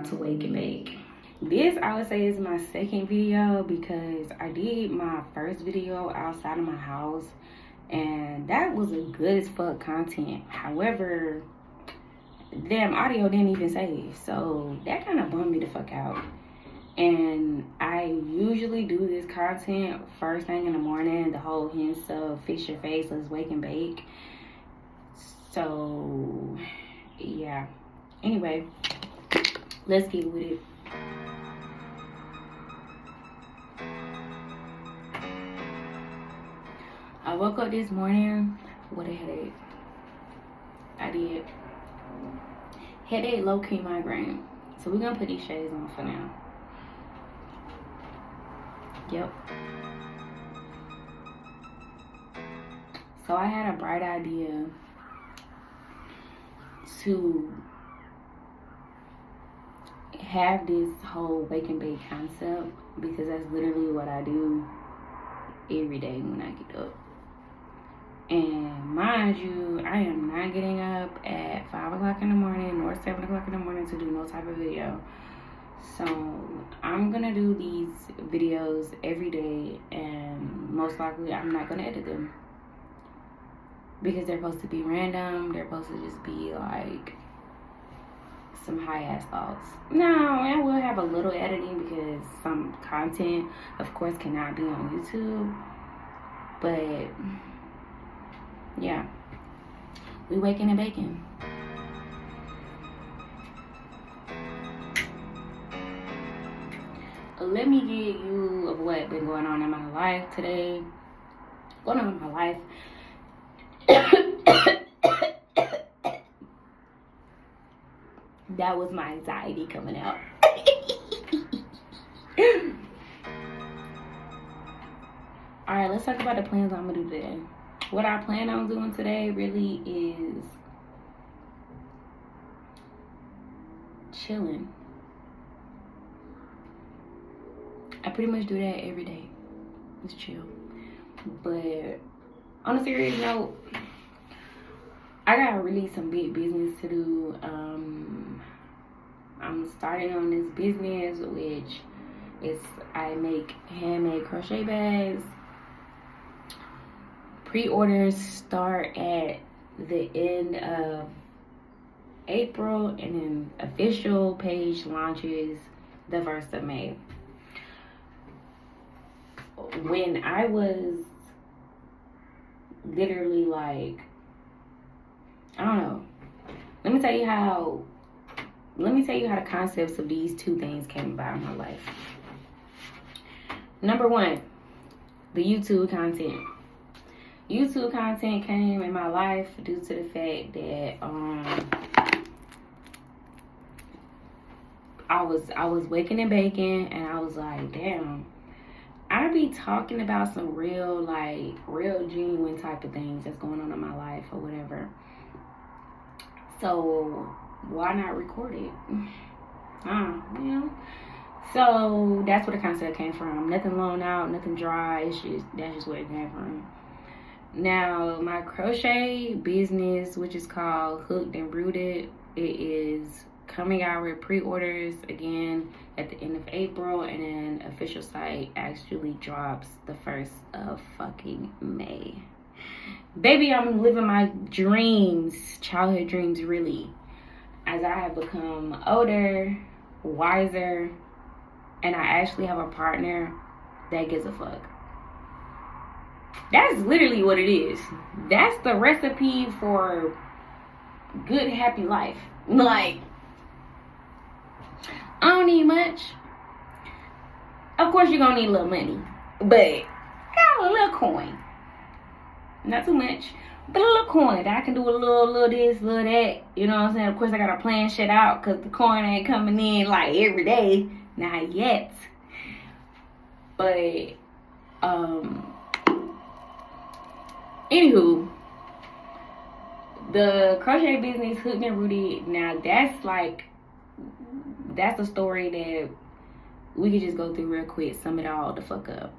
about to wake and bake. This, I would say, is my second video because I did my first video outside of my house and that was a good as fuck content. However, damn audio didn't even save, so that kind of bummed me the fuck out. And I usually do this content first thing in the morning, the whole hints of fix your face, let's wake and bake. So yeah, anyway, let's get with it. I woke up this morning with a headache. I did. Headache, low-key migraine. So we're gonna put these shades on for now. Yep. So I had a bright idea to have this whole wake and bake concept because that's literally what I do every day when I get up. And mind you, I am not getting up at 5 o'clock in the morning nor 7 o'clock in the morning to do no type of video. So I'm gonna do these videos every day, and most likely I'm not gonna edit them because they're supposed to be random. They're supposed to just be like some high ass thoughts. Now I will have a little editing because some content of course cannot be on YouTube, but yeah, we waking and baking. Let me get you of what been going on in my life today. Going on in my life. That was my anxiety coming out. Alright, let's talk about the plans I'm gonna do today. What I plan on doing today really is chilling. I pretty much do that every day. It's chill. But on a serious note, I got really some big business to do. I'm starting on this business, which is I make handmade crochet bags. Pre-orders start at the end of April, and then official page launches the 1st of May. When I was literally like, I don't know. Let me tell you how the concepts of these two things came about in my life. Number one, the YouTube content. YouTube content came in my life due to the fact that I was waking and baking, and I was like, damn, I be talking about some real genuine type of things that's going on in my life or whatever. So why not record it? You know? So that's where the concept came from. Nothing blown out, nothing dry. That's just where it came from. Now, my crochet business, which is called Hooked and Rooted, it is coming out with pre-orders again at the end of April, and then official site actually drops the 1st of fucking May. Baby, I'm living my dreams, childhood dreams, really, as I have become older, wiser, and I actually have a partner that gives a fuck. That's literally what it is. That's the recipe for good, happy life. Like, I don't need much. Of course, you're gonna need a little money, but I got a little coin. Not too much, but a little coin that I can do a little this, little that. You know what I'm saying? Of course, I gotta plan shit out because the coin ain't coming in like every day. Not yet. But, anywho, the crochet business, Hooked and Rooted, now that's a story that we could just go through real quick, sum it all the fuck up.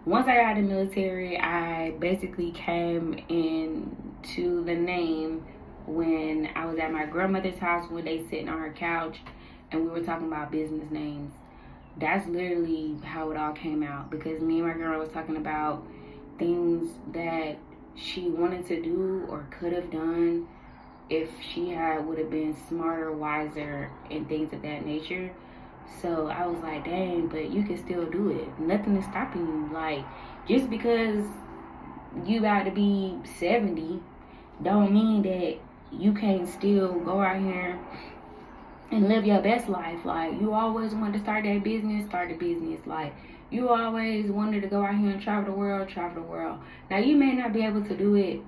Once I got out of the military, I basically came into the name when I was at my grandmother's house one day sitting on her couch, and we were talking about business names. That's literally how it all came out, because me and my girl was talking about things that she wanted to do or could have done if she would have been smarter, wiser, and things of that nature. So I was like, dang, but you can still do it. Nothing is stopping you. Like, just because you about to be 70 don't mean that you can't still go out here and live your best life. Like, you always wanted to start that business, start a business. Like, you always wanted to go out here and travel the world, travel the world. Now, you may not be able to do it,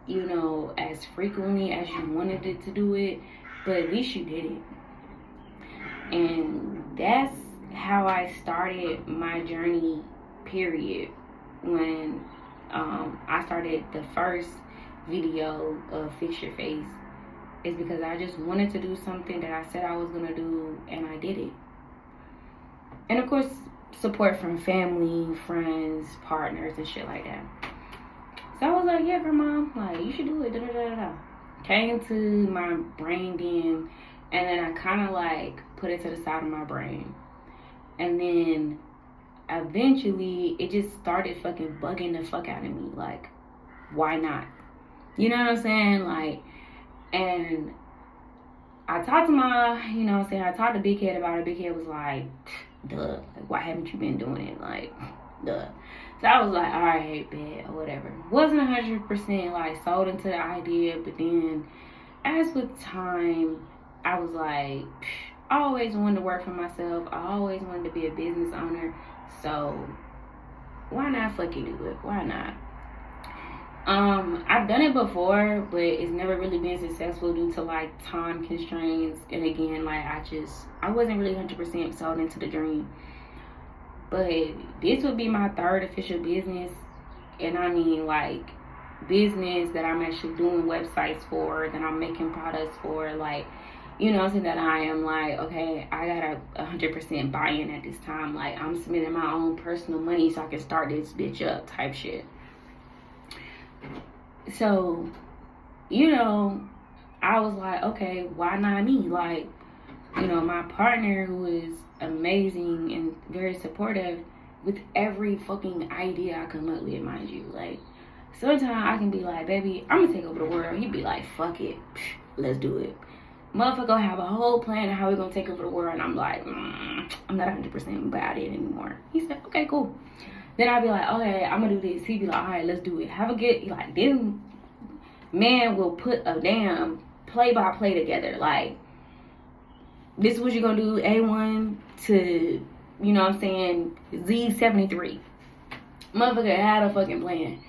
you know, as frequently as you wanted it to do it, but at least you did it. And that's how I started my journey, period. When I started the first video of Fix Your Face, is because I just wanted to do something that I said I was going to do, and I did it. And of course, support from family, friends, partners, and shit like that. So I was like, yeah, grandma, like, you should do it, da da da da. Came to my brain then, and then I kind of like put it to the side of my brain. And then eventually it just started fucking bugging the fuck out of me. Like, why not? You know what I'm saying? Like, and I talked to my, you know what I'm saying, I talked to Big Head about it. Big Head was like, duh, like, why haven't you been doing it? Like, duh. So I was like, all right, bet, or whatever. Wasn't 100% like sold into the idea, but then as with time, I was like, I always wanted to work for myself. I always wanted to be a business owner. So why not fucking do it? Why not? I've done it before, but it's never really been successful due to like time constraints. And again, like I wasn't really 100% sold into the dream. But this would be my third official business. And I mean, like, business that I'm actually doing websites for, that I'm making products for, like, you know, so that I am like, okay, I got 100% buy-in at this time. Like, I'm submitting my own personal money so I can start this bitch up type shit. So, you know, I was like, okay, why not me? Like, you know, my partner, who is amazing and very supportive with every fucking idea I come up with, mind you. Like, sometimes I can be like, baby, I'm gonna take over the world. He'd be like, fuck it, let's do it. Motherfucker have a whole plan of how we're gonna take over the world, and I'm like, I'm not 100% about it anymore. He said, okay, cool. Then I'd be like, okay, I'm gonna do this. He'd be like, all right, let's do it. Have a good, like, this man will put a damn play-by-play together. Like, this is what you're gonna do, A1 to, you know what I'm saying, Z73. Motherfucker had a fucking plan.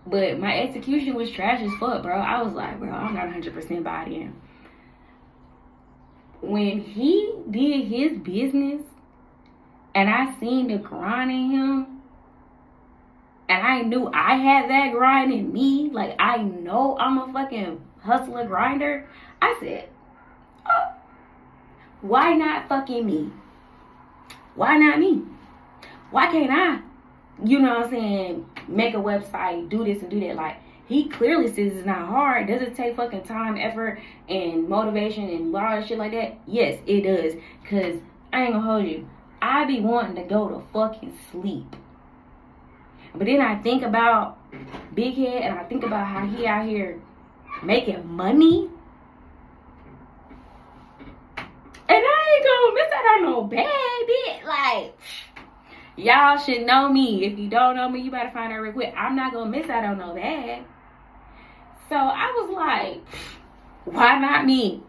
But my execution was trash as fuck, bro. I was like, bro, I'm not 100% bought in. When he did his business, and I seen the grind in him, and I knew I had that grind in me, like, I know I'm a fucking hustler grinder, I said, oh, why not fucking me? Why not me? Why can't I, you know what I'm saying, make a website, do this and do that? Like, he clearly says it's not hard. Does it take fucking time, effort, and motivation and all that shit like that? Yes, it does. Because I ain't gonna hold you. I be wanting to go to fucking sleep. But then I think about Big Head, and I think about how he out here making money. And I ain't gonna miss out on no bad bitch. Like, y'all should know me. If you don't know me, you better find out real quick. I'm not gonna miss out on no bad. So I was like, why not me?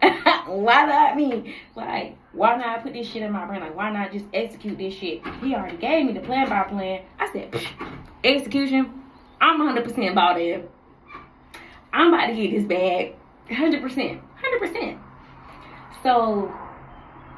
Why not me? Like, why not put this shit in my brain? Like, why not just execute this shit? He already gave me the plan by plan. I said, execution, I'm 100% bought in. I'm about to get this bag. 100%. 100%. So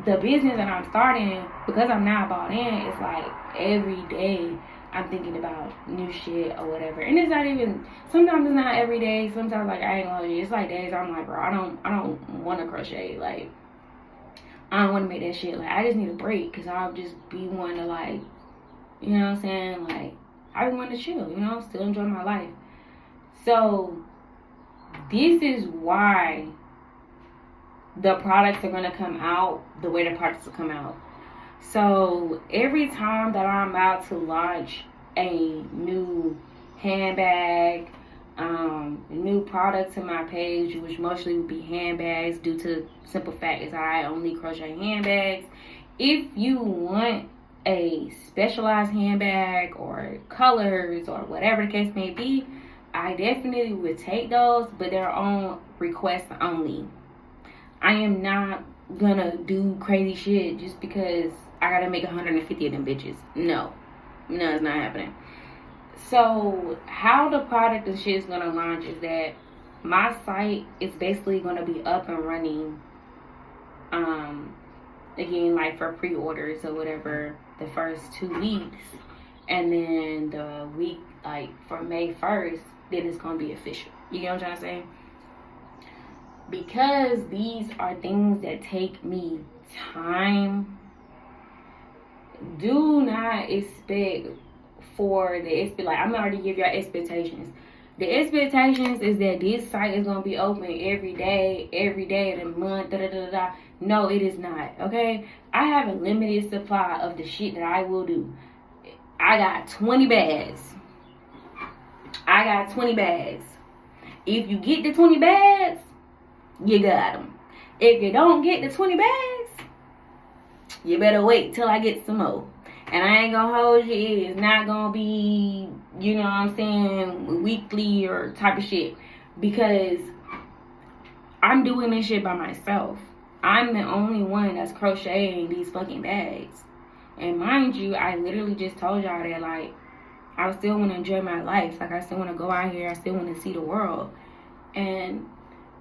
the business that I'm starting, because I'm now bought in, it's like every day I'm thinking about new shit or whatever. And it's not even, sometimes it's not every day. Sometimes, like, I ain't gonna hold you. It's like days I'm like, bro, I don't want to crochet. Like, I don't want to make that shit. Like, I just need a break, because I'll just be wanting to, like, you know what I'm saying? Like, I want to chill, you know, still enjoy my life. So this is why the products are going to come out the way the products will come out. So every time that I'm about to launch a new handbag, new product to my page, which mostly would be handbags, due to the simple fact is I only crochet handbags. If you want a specialized handbag or colors or whatever the case may be, I definitely would take those, but they're on request only. I am not gonna do crazy shit just because I gotta make 150 of them bitches. No, it's not happening. So how the product and shit is gonna launch is that my site is basically gonna be up and running. Again, like for pre-orders or whatever, the first 2 weeks, and then the week like for May 1st, then it's gonna be official. You get what I'm trying to say? Because these are things that take me time. Do not expect for the like I'm already give y'all expectations. The expectations is that this site is gonna be open every day of the month. No, it is not. Okay, I have a limited supply of the shit that I will do. I got 20 bags. If you get the 20 bags, you got them. If you don't get the 20 bags, you better wait till I get some more. And I ain't gonna hold you. It's not gonna be, you know what I'm saying, weekly or type of shit. Because I'm doing this shit by myself. I'm the only one that's crocheting these fucking bags. And mind you, I literally just told y'all that, like, I still want to enjoy my life. Like, I still want to go out here. I still want to see the world. And,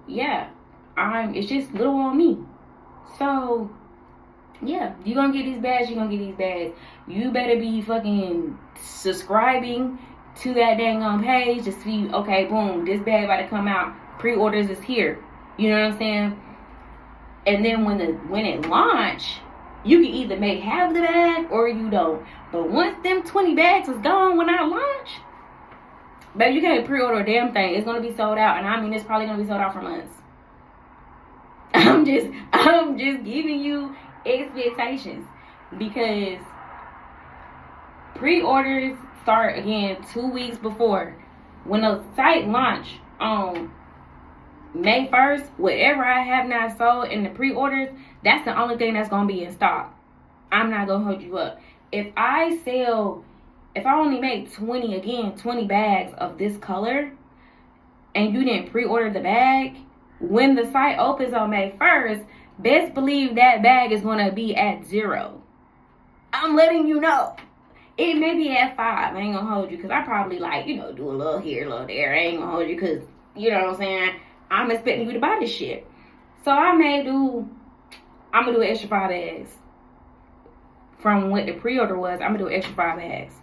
yeah, it's just little on me. So, yeah, you gonna get these bags, You better be fucking subscribing to that dang on page to see, okay, boom, this bag about to come out. Pre-orders is here. You know what I'm saying? And then when it launch, you can either make half the bag or you don't. But once them 20 bags is gone when I launch, baby, you can't pre-order a damn thing. It's gonna be sold out, and I mean it's probably gonna be sold out for months. I'm just giving you expectations, because pre-orders start again 2 weeks before. When the site launch on May 1st, whatever I have not sold in the pre-orders, that's the only thing that's gonna be in stock. I'm not gonna hold you up. If I only make 20 bags of this color, and you didn't pre-order the bag, when the site opens on May 1st, best believe that bag is going to be at 0. I'm letting you know. It may be at 5. I ain't going to hold you, because I probably, like, do a little here, a little there. I ain't going to hold you because, you know what I'm saying, I'm expecting you to buy this shit. So I'm going to do an extra 5 bags. From what the pre-order was, I'm going to do an extra 5 bags.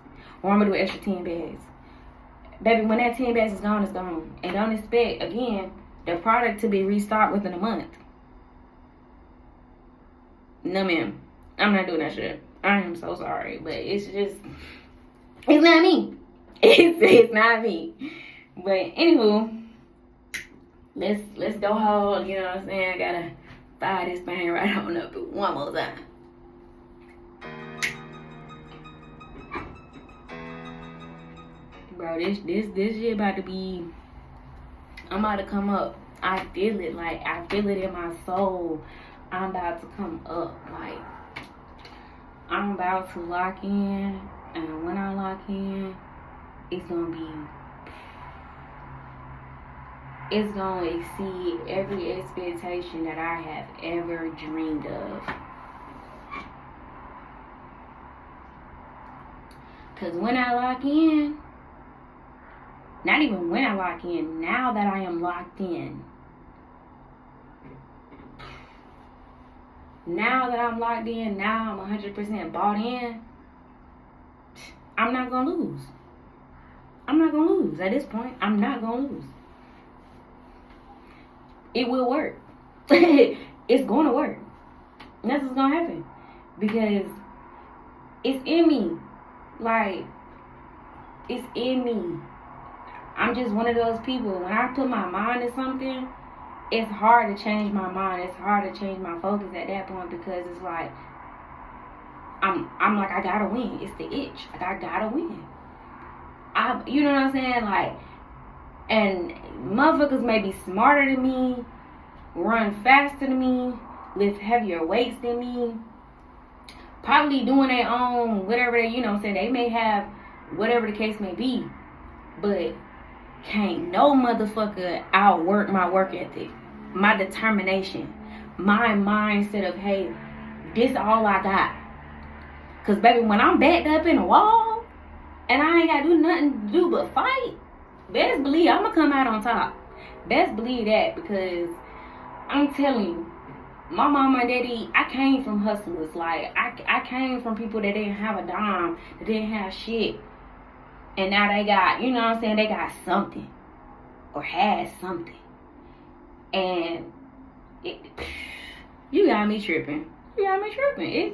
Or I'm going to do an extra 10 bags. Baby, when that 10 bags is gone, it's gone. And don't expect, again, the product to be restocked within a month. No, ma'am. I'm not doing that shit. I am so sorry. But it's not me. It's not me. But, anywho, let's go hold, you know what I'm saying? I gotta fire this thing right on up one more time. Bro, this shit about to be, I'm about to come up. I feel it, like, I feel it in my soul. I'm about to come up, like, I'm about to lock in, and when I lock in, it's gonna exceed every expectation that I have ever dreamed of. Because when I lock in, not even when I lock in, now that I am locked in. Now that I'm locked in, now I'm 100% bought in, I'm not going to lose. I'm not going to lose. At this point, I'm not going to lose. It will work. It's going to work. And that's what's going to happen. Because it's in me. Like, it's in me. I'm just one of those people. When I put my mind to something, it's hard to change my mind. It's hard to change my focus at that point, because it's like I'm like, I gotta win. It's the itch. Like, I gotta win. You know what I'm saying? Like, and motherfuckers may be smarter than me, run faster than me, lift heavier weights than me, probably doing their own whatever they, you know what I'm saying, they may have whatever the case may be, but can't no motherfucker outwork my work ethic, my determination, my mindset of, hey, this all I got. Cause baby, when I'm backed up in a wall and I ain't gotta do nothing to do but fight, best believe I'm gonna come out on top. Best believe that, because I'm telling you, my mama and daddy, I came from hustlers. Like, I came from people that didn't have a dime, that didn't have shit. And now they got, you know what I'm saying, they got something. Or had something. And you got me tripping. You got me tripping.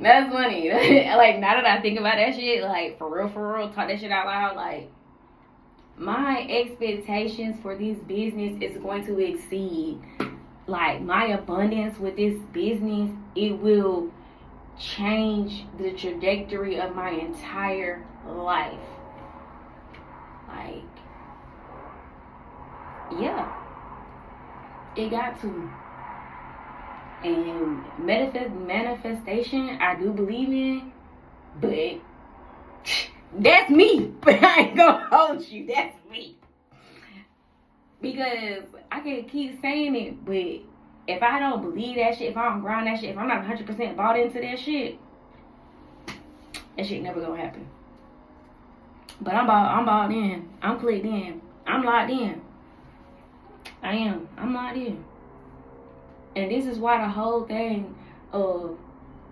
That's funny. Like, now that I think about that shit, like, for real, talk that shit out loud, like, my expectations for this business is going to exceed. Like, my abundance with this business, it will change the trajectory of my entire life. Like, yeah, it got to. And manifestation, I do believe in, but that's me. But I ain't gonna hold you. That's me. Because I can keep saying it, but if I don't believe that shit, if I don't grind that shit, if I'm not 100% bought into that shit never gonna happen. But I'm bought in. I'm clicked in. I'm locked in. I am. I'm locked in. And this is why the whole thing of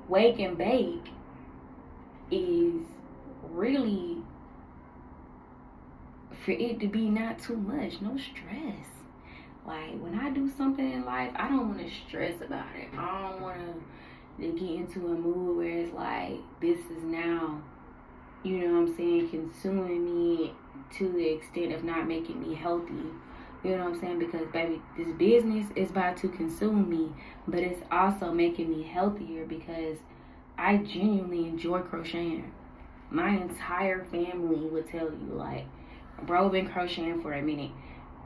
wake and bake is really for it to be not too much, no stress. Like, when I do something in life, I don't want to stress about it. I don't want to get into a mood where it's like, this is now, you know what I'm saying, consuming me to the extent of not making me healthy. You know what I'm saying? Because, baby, this business is about to consume me, but it's also making me healthier, because I genuinely enjoy crocheting. My entire family would tell you, like, bro, been crocheting for a minute.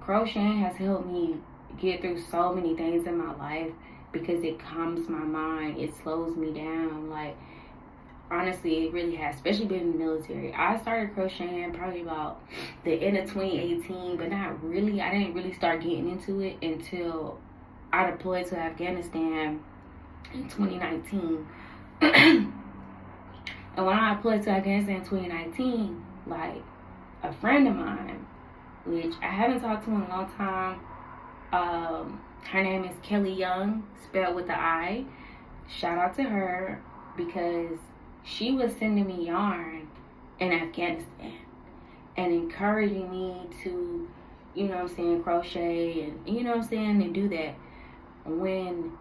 Crocheting has helped me get through so many things in my life, because it calms my mind. It slows me down. Like, honestly, it really has, especially being in the military. I started crocheting probably about the end of 2018, but not really. I didn't really start getting into it until I deployed to Afghanistan in 2019. And when I deployed to Afghanistan in 2019, like, a friend of mine, which I haven't talked to in a long time, her name is Kelly Young, spelled with the I. Shout out to her, because she was sending me yarn in Afghanistan and encouraging me to, you know what I'm saying, crochet and, you know what I'm saying, and do that. When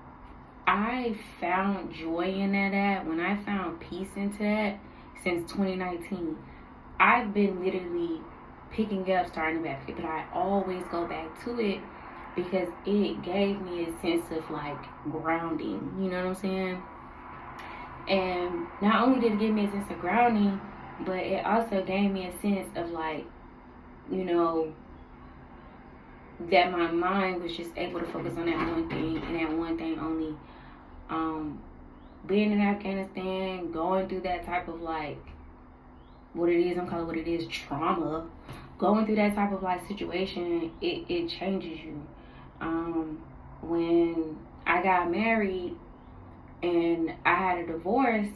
I found joy in that, when I found peace into that since 2019, I've been literally picking up, starting back, but I always go back to it because it gave me a sense of, like, grounding, you know what I'm saying? And not only did it give me a sense of grounding, but it also gave me a sense of, like, you know, that my mind was just able to focus on that one thing and that one thing only. Being in Afghanistan, going through that type of, like, what it is, I'm calling it what it is, trauma, going through that type of, like, situation, it changes you. When I got married and I had a divorce,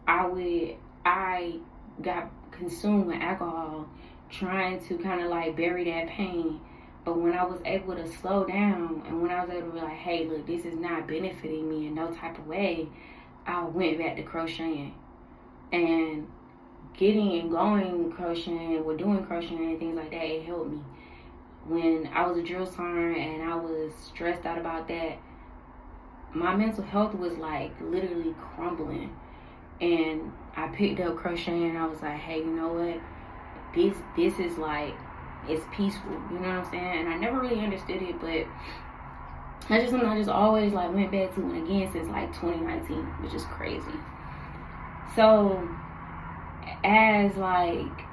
I got consumed with alcohol, trying to kind of, like, bury that pain. But when I was able to slow down, and when I was able to be like, hey, look, this is not benefiting me in no type of way, I went back to crocheting. And getting and going crocheting, or doing crocheting and things like that, it helped me. When I was a drill sergeant and I was stressed out about that, my mental health was, like, literally crumbling. And I picked up crocheting and I was like, hey, you know what? This is, like, it's peaceful, you know what I'm saying? And I never really understood it, but that's just something I just always like went back to, and again since like 2019, which is crazy. So as like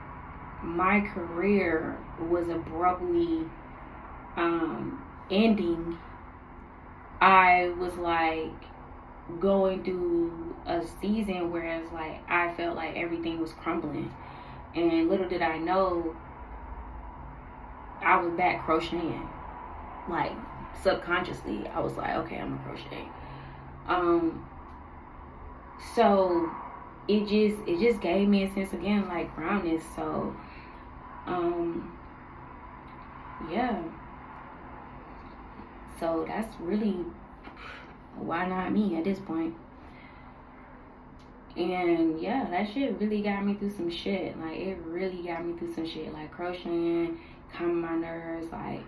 my career was abruptly ending, I was like going through a season where it's like I felt like everything was crumbling, and little did I know I was back crocheting. Like subconsciously I was like, okay, I'm gonna crochet. So it just gave me a sense again like groundness. So yeah, so that's really why not me at this point. And yeah, that shit really got me through some shit. Like it really got me through some shit, like crocheting, calming my nerves, like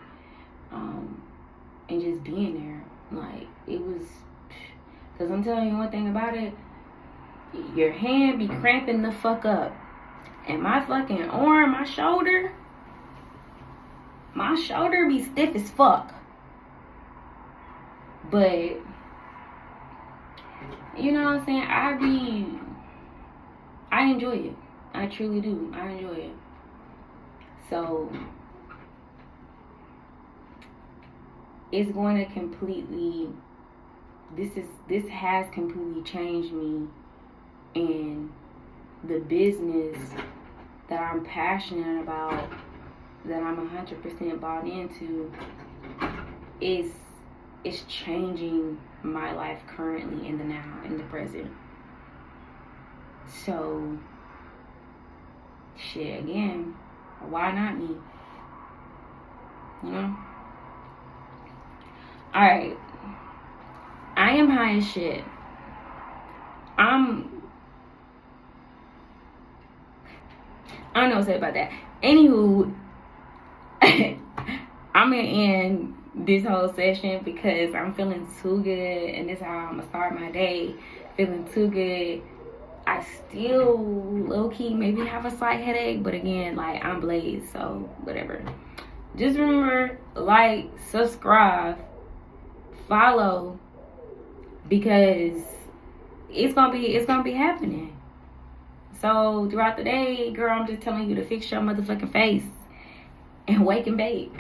and just being there. Like it was, because I'm telling you one thing about it, your hand be cramping the fuck up, and my fucking arm, my shoulder be stiff as fuck. But you know what I'm saying, I enjoy it. I truly do. I enjoy it. So it's going to completely, this has completely changed me, and the business that I'm passionate about, that I'm 100% bought into, is changing my life currently, in the now, in the present. So shit, again, why not me? You know? Alright. I am high as shit. I don't know what to say about that. Anywho, I'm gonna end this whole session because I'm feeling too good, and this is how I'm gonna start my day. Feeling too good. I still low-key maybe have a slight headache, but again, like, I'm blazed, so whatever. Just remember, like, subscribe, follow, because it's gonna be happening. So throughout the day, girl, I'm just telling you to fix your motherfucking face and wake and bake.